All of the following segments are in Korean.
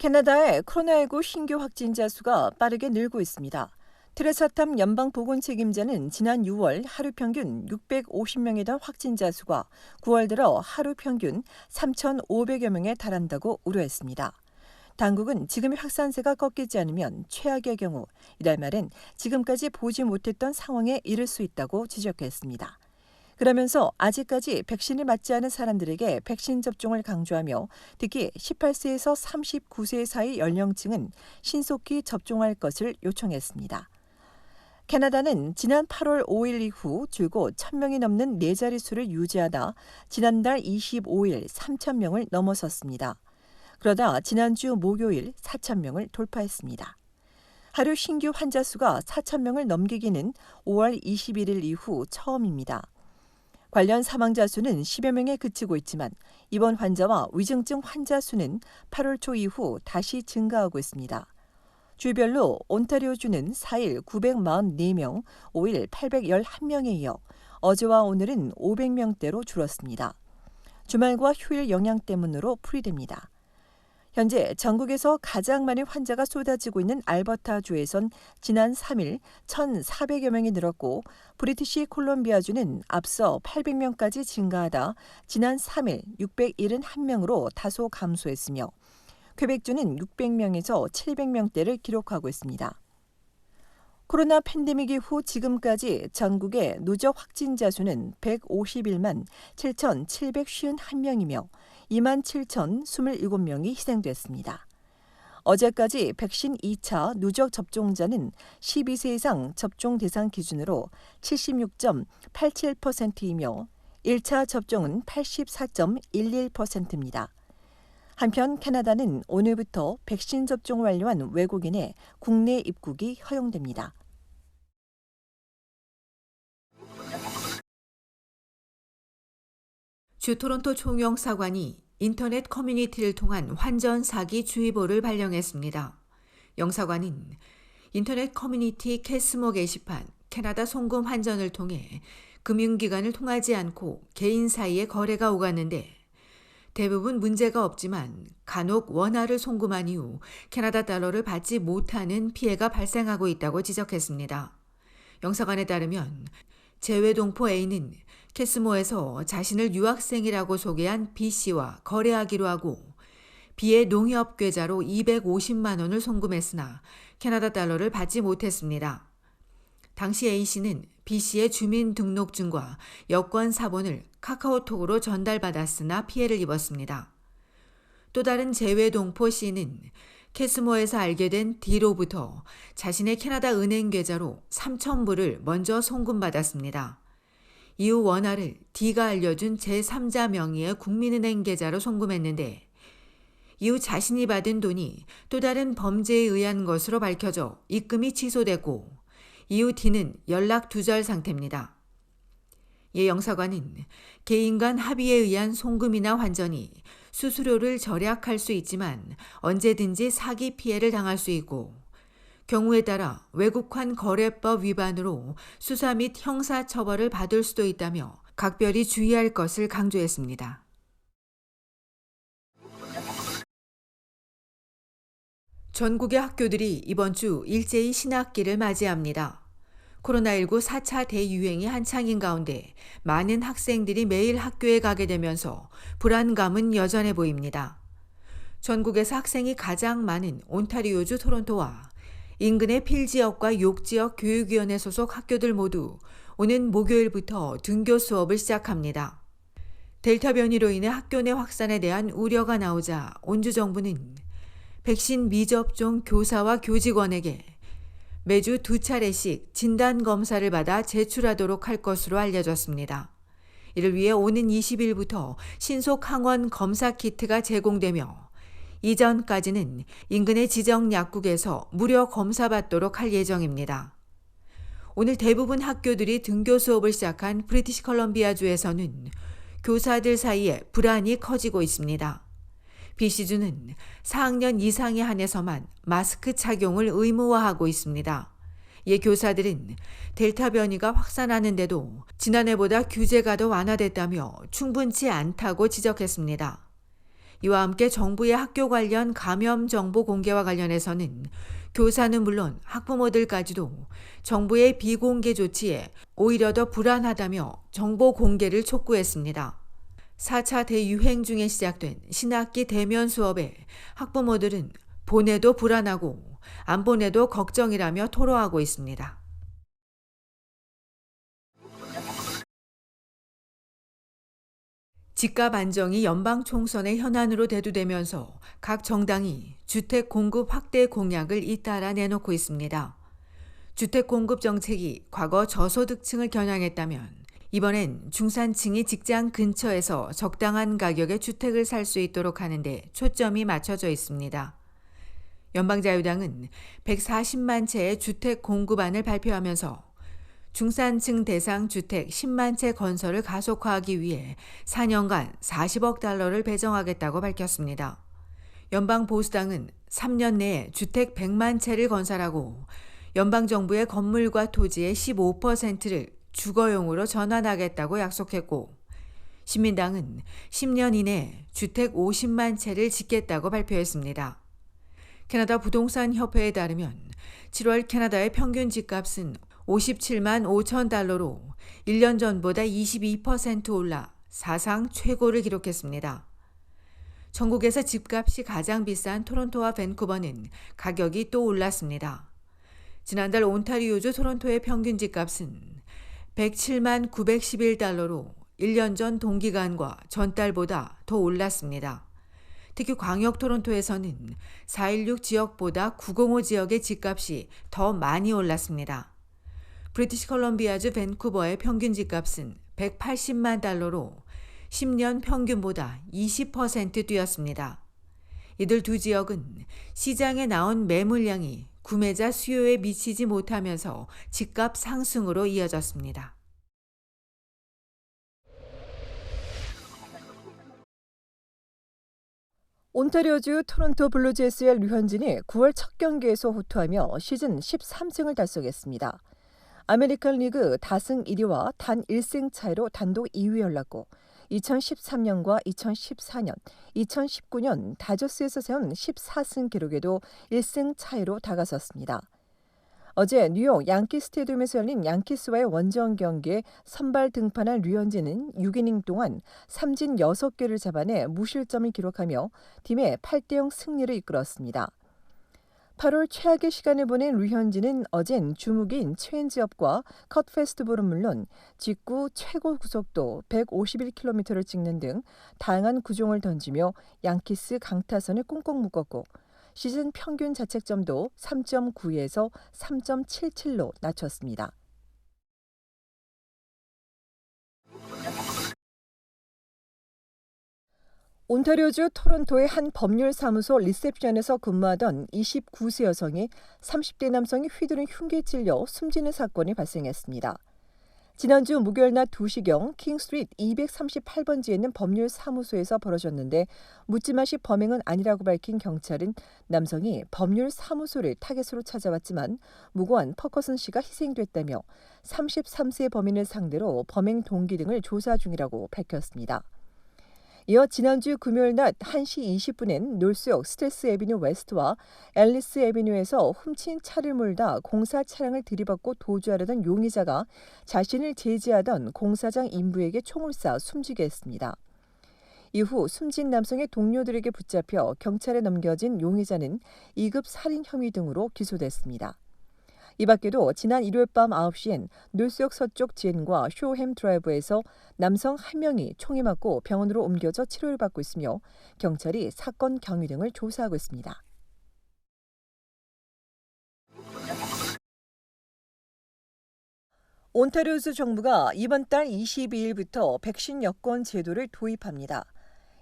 캐나다의 코로나19 신규 확진자 수가 빠르게 늘고 있습니다. 트레사탐 연방보건 책임자는 지난 6월 하루 평균 650명이던 확진자 수가 9월 들어 하루 평균 3,500여 명에 달한다고 우려했습니다. 당국은 지금의 확산세가 꺾이지 않으면 최악의 경우 이달 말엔 지금까지 보지 못했던 상황에 이를 수 있다고 지적했습니다. 그러면서 아직까지 백신을 맞지 않은 사람들에게 백신 접종을 강조하며 특히 18세에서 39세 사이 연령층은 신속히 접종할 것을 요청했습니다. 캐나다는 지난 8월 5일 이후 줄곧 1,000명이 넘는 네 자릿수를 유지하다 지난달 25일 3,000명을 넘어섰습니다. 그러다 지난주 목요일 4,000명을 돌파했습니다. 하루 신규 환자 수가 4,000명을 넘기기는 5월 21일 이후 처음입니다. 관련 사망자 수는 10여 명에 그치고 있지만 입원 환자와 위중증 환자 수는 8월 초 이후 다시 증가하고 있습니다. 주별로 온타리오주는 4일 944명, 5일 811명에 이어 어제와 오늘은 500명대로 줄었습니다. 주말과 휴일 영향 때문으로 풀이됩니다. 현재 전국에서 가장 많은 환자가 쏟아지고 있는 알버타주에선 지난 3일 1,400여 명이 늘었고 브리티시 콜롬비아주는 앞서 800명까지 증가하다 지난 3일 671명으로 다소 감소했으며 퀘벡주는 600명에서 700명대를 기록하고 있습니다. 코로나 팬데믹 이후 지금까지 전국의 누적 확진자 수는 151만 7,751명이며 2만 7,027명이 희생됐습니다. 어제까지 백신 2차 누적 접종자는 12세 이상 접종 대상 기준으로 76.87%이며 1차 접종은 84.11%입니다. 한편 캐나다는 오늘부터 백신 접종 완료한 외국인의 국내 입국이 허용됩니다. 주 토론토 총영사관이 인터넷 커뮤니티를 통한 환전 사기 주의보를 발령했습니다. 영사관은 인터넷 커뮤니티 캐스모 게시판 캐나다 송금 환전을 통해 금융기관을 통하지 않고 개인 사이에 거래가 오갔는데 대부분 문제가 없지만 간혹 원화를 송금한 이후 캐나다 달러를 받지 못하는 피해가 발생하고 있다고 지적했습니다. 영사관에 따르면 재외동포 A는 캐스모에서 자신을 유학생이라고 소개한 B씨와 거래하기로 하고 B의 농협 계좌로 250만 원을 송금했으나 캐나다 달러를 받지 못했습니다. 당시 A씨는 B씨의 주민등록증과 여권 사본을 카카오톡으로 전달받았으나 피해를 입었습니다. 또 다른 재외동포 C는 캐스모에서 알게 된 D로부터 자신의 캐나다 은행 계좌로 3,000불을 먼저 송금받았습니다. 이후 원화를 D가 알려준 제3자 명의의 국민은행 계좌로 송금했는데 이후 자신이 받은 돈이 또 다른 범죄에 의한 것으로 밝혀져 입금이 취소됐고 이후 D는 연락 두절 상태입니다. 이 영사관은 개인 간 합의에 의한 송금이나 환전이 수수료를 절약할 수 있지만 언제든지 사기 피해를 당할 수 있고 경우에 따라 외국환 거래법 위반으로 수사 및 형사 처벌을 받을 수도 있다며 각별히 주의할 것을 강조했습니다. 전국의 학교들이 이번 주 일제히 신학기를 맞이합니다. 코로나19 4차 대유행이 한창인 가운데 많은 학생들이 매일 학교에 가게 되면서 불안감은 여전해 보입니다. 전국에서 학생이 가장 많은 온타리오주 토론토와 인근의 필지역과 욕지역 교육위원회 소속 학교들 모두 오는 목요일부터 등교 수업을 시작합니다. 델타 변이로 인해 학교 내 확산에 대한 우려가 나오자 온주정부는 백신 미접종 교사와 교직원에게 매주 2차례씩 진단검사를 받아 제출하도록 할 것으로 알려졌습니다. 이를 위해 오는 20일부터 신속 항원 검사 키트가 제공되며 이전까지는 인근의 지정 약국에서 무료 검사받도록 할 예정입니다. 오늘 대부분 학교들이 등교 수업을 시작한 브리티시 컬럼비아주에서는 교사들 사이에 불안이 커지고 있습니다. BC주는 4학년 이상의 한에서만 마스크 착용을 의무화하고 있습니다. 이에 교사들은 델타 변이가 확산하는데도 지난해보다 규제가 더 완화됐다며 충분치 않다고 지적했습니다. 이와 함께 정부의 학교 관련 감염 정보 공개와 관련해서는 교사는 물론 학부모들까지도 정부의 비공개 조치에 오히려 더 불안하다며 정보 공개를 촉구했습니다. 4차 대유행 중에 시작된 신학기 대면 수업에 학부모들은 보내도 불안하고 안 보내도 걱정이라며 토로하고 있습니다. 집값 안정이 연방 총선의 현안으로 대두되면서 각 정당이 주택 공급 확대 공약을 잇따라 내놓고 있습니다. 주택 공급 정책이 과거 저소득층을 겨냥했다면 이번엔 중산층이 직장 근처에서 적당한 가격에 주택을 살 수 있도록 하는 데 초점이 맞춰져 있습니다. 연방자유당은 140만 채의 주택 공급안을 발표하면서 중산층 대상 주택 10만 채 건설을 가속화하기 위해 4년간 40억 달러를 배정하겠다고 밝혔습니다. 연방 보수당은 3년 내에 주택 100만 채를 건설하고 연방정부의 건물과 토지의 15%를 주거용으로 전환하겠다고 약속했고, 시민당은 10년 이내에 주택 50만 채를 짓겠다고 발표했습니다. 캐나다 부동산 협회에 따르면 7월 캐나다의 평균 집값은 57만 5천 달러로 1년 전보다 22% 올라 사상 최고를 기록했습니다. 전국에서 집값이 가장 비싼 토론토와 밴쿠버는 가격이 또 올랐습니다. 지난달 온타리오주 토론토의 평균 집값은 107만 911달러로 1년 전 동기간과 전달보다 더 올랐습니다. 특히 광역 토론토에서는 416 지역보다 905 지역의 집값이 더 많이 올랐습니다. 브리티시 컬럼비아주 밴쿠버의 평균 집값은 180만 달러로 10년 평균보다 20% 뛰었습니다. 이들 두 지역은 시장에 나온 매물량이 구매자 수요에 미치지 못하면서 집값 상승으로 이어졌습니다. 온타리오주 토론토 블루제이스의 류현진이 9월 첫 경기에서 호투하며 시즌 13승을 달성했습니다. 아메리칸 리그 다승 1위와 단 1승 차이로 단독 2위에 올랐고 2013년과 2014년, 2019년 다저스에서 세운 14승 기록에도 1승 차이로 다가섰습니다. 어제 뉴욕 양키 스테디움에서 열린 양키스와의 원정 경기에 선발 등판한 류현진은 6이닝 동안 삼진 6개를 잡아내 무실점을 기록하며 팀의 8대0 승리를 이끌었습니다. 8월 최악의 시간을 보낸 류현진은 어젠 주무기인 체인지업과 컷 페스티벌은 물론 직구 최고 구속도 151km를 찍는 등 다양한 구종을 던지며 양키스 강타선을 꽁꽁 묶었고 시즌 평균 자책점도 3.92에서 3.77로 낮췄습니다. 온타리오주 토론토의 한 법률사무소 리셉션에서 근무하던 29세 여성이 30대 남성이 휘두른 흉기에 찔려 숨지는 사건이 발생했습니다. 지난주 목요일 낮 2시경 킹스트리트 238번지에 있는 법률사무소에서 벌어졌는데 묻지마시 범행은 아니라고 밝힌 경찰은 남성이 법률사무소를 타겟으로 찾아왔지만 무고한 퍼커슨 씨가 희생됐다며 33세 범인을 상대로 범행 동기 등을 조사 중이라고 밝혔습니다. 이어 지난주 금요일 낮 1시 20분엔 놀수역 스트레스 애비뉴 웨스트와 앨리스 애비뉴에서 훔친 차를 몰다 공사 차량을 들이받고 도주하려던 용의자가 자신을 제지하던 공사장 인부에게 총을 쏴 숨지게 했습니다. 이후 숨진 남성의 동료들에게 붙잡혀 경찰에 넘겨진 용의자는 2급 살인 혐의 등으로 기소됐습니다. 이 밖에도 지난 일요일 밤 9시엔 놀수역 서쪽 지엔과 쇼햄 드라이브에서 남성 1명이 총에 맞고 병원으로 옮겨져 치료를 받고 있으며 경찰이 사건 경위 등을 조사하고 있습니다. 온타리오주 정부가 이번 달 22일부터 백신 여권 제도를 도입합니다.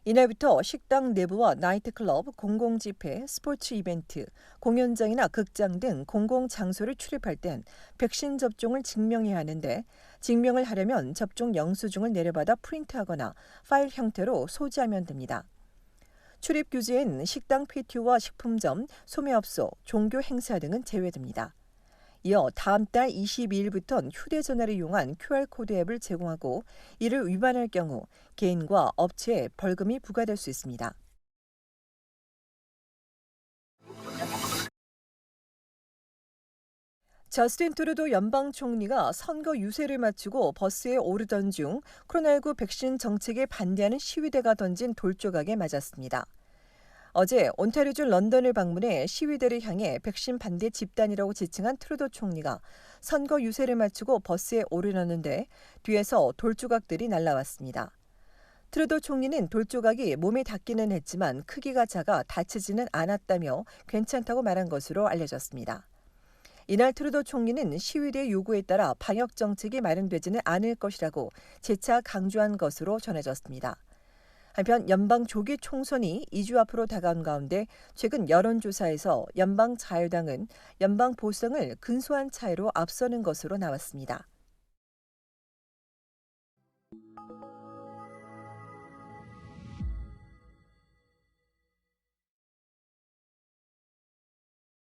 이날부터 식당 내부와 나이트클럽, 공공집회, 스포츠 이벤트, 공연장이나 극장 등 공공장소를 출입할 땐 백신 접종을 증명해야 하는데 증명을 하려면 접종 영수증을 내려받아 프린트하거나 파일 형태로 소지하면 됩니다. 출입 규제엔 식당 PTO와 식품점, 소매업소, 종교 행사 등은 제외됩니다. 이어 다음 달 22일부터는 휴대전화를 이용한 QR코드 앱을 제공하고 이를 위반할 경우 개인과 업체에 벌금이 부과될 수 있습니다. 저스틴 트루도 연방 총리가 선거 유세를 마치고 버스에 오르던 중 코로나19 백신 정책에 반대하는 시위대가 던진 돌조각에 맞았습니다. 어제 온타리오주 런던을 방문해 시위대를 향해 백신 반대 집단이라고 지칭한 트루도 총리가 선거 유세를 마치고 버스에 오르려는데 뒤에서 돌조각들이 날아왔습니다. 트루도 총리는 돌조각이 몸에 닿기는 했지만 크기가 작아 다치지는 않았다며 괜찮다고 말한 것으로 알려졌습니다. 이날 트루도 총리는 시위대의 요구에 따라 방역 정책이 마련되지는 않을 것이라고 재차 강조한 것으로 전해졌습니다. 한편 연방 조기 총선이 2주 앞으로 다가온 가운데 최근 여론조사에서 연방 자유당은 연방 보수당을 근소한 차이로 앞서는 것으로 나왔습니다.